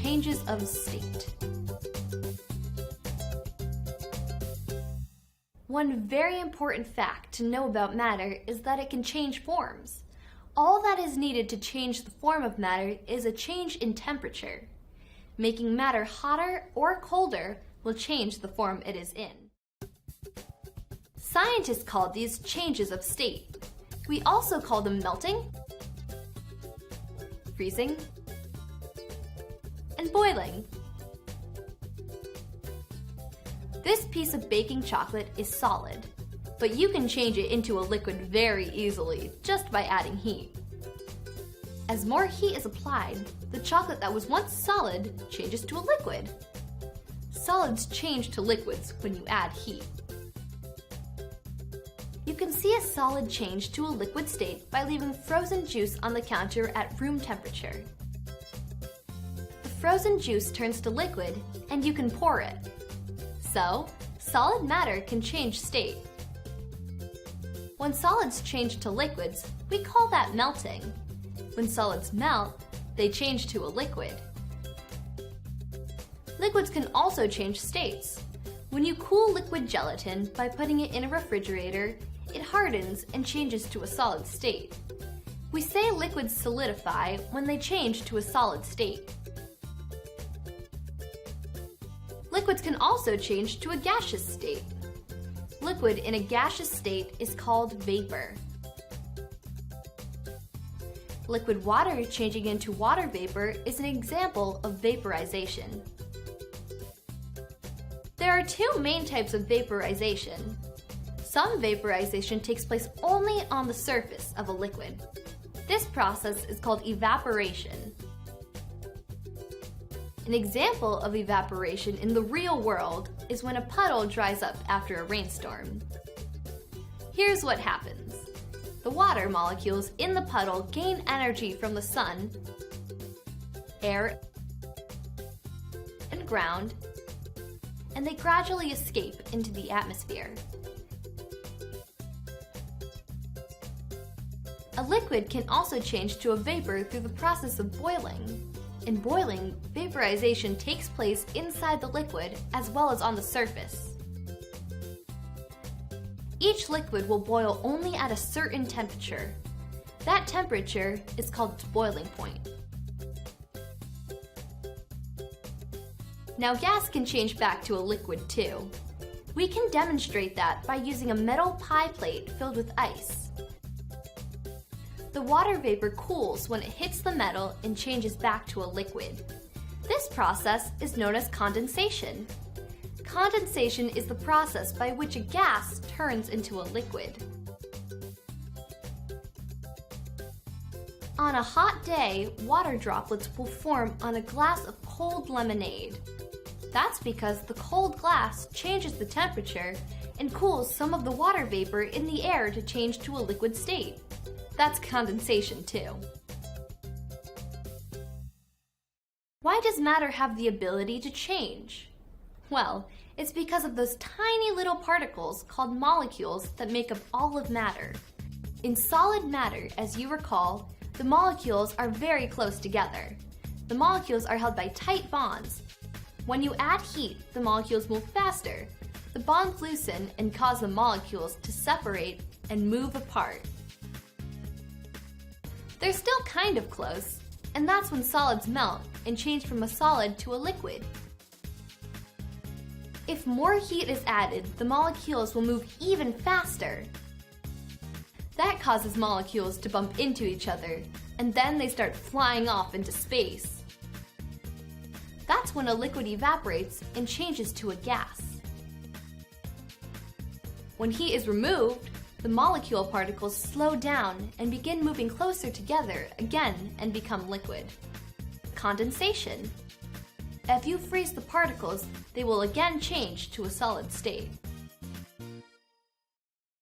changes of state. One very important fact to know about matter is that it can change forms. All that is needed to change the form of matter is a change in temperature. Making matter hotter or colder will change the form it is in. Scientists call these changes of state. We also call them melting, freezing, and boiling. This piece of baking chocolate is solid, but you can change it into a liquid very easily just by adding heat. As more heat is applied, the chocolate that was once solid changes to a liquid. Solids change to liquids when you add heat. You can see a solid change to a liquid state by leaving frozen juice on the counter at room temperature. The frozen juice turns to liquid and you can pour it. So, solid matter can change state. When solids change to liquids, we call that melting. When solids melt, they change to a liquid. Liquids can also change states. When you cool liquid gelatin by putting it in a refrigerator, it hardens and changes to a solid state. We say liquids solidify when they change to a solid state. Liquids can also change to a gaseous state. Liquid in a gaseous state is called vapor. Liquid water changing into water vapor is an example of vaporization. There are two main types of vaporization. Some vaporization takes place only on the surface of a liquid. This process is called evaporation. An example of evaporation in the real world is when a puddle dries up after a rainstorm. Here's what happens. The water molecules in the puddle gain energy from the sun, air, and ground, and they gradually escape into the atmosphere. A liquid can also change to a vapor through the process of boiling. In boiling, vaporization takes place inside the liquid as well as on the surface. Each liquid will boil only at a certain temperature. That temperature is called its boiling point. Now gas can change back to a liquid too. We can demonstrate that by using a metal pie plate filled with ice. The water vapor cools when it hits the metal and changes back to a liquid. This process is known as condensation. Condensation is the process by which a gas turns into a liquid. On a hot day, water droplets will form on a glass of cold lemonade. That's because the cold glass changes the temperature and cools some of the water vapor in the air to change to a liquid state. That's condensation too. Why does matter have the ability to change? Well, it's because of those tiny little particles called molecules that make up all of matter. In solid matter, as you recall, the molecules are very close together. The molecules are held by tight bonds. When you add heat, the molecules move faster. The bonds loosen and cause the molecules to separate and move apart. They're still kind of close, and that's when solids melt and change from a solid to a liquid. If more heat is added, the molecules will move even faster. That causes molecules to bump into each other, and then they start flying off into space. That's when a liquid evaporates and changes to a gas. When heat is removed, the molecule particles slow down and begin moving closer together again and become liquid. Condensation. If you freeze the particles, they will again change to a solid state.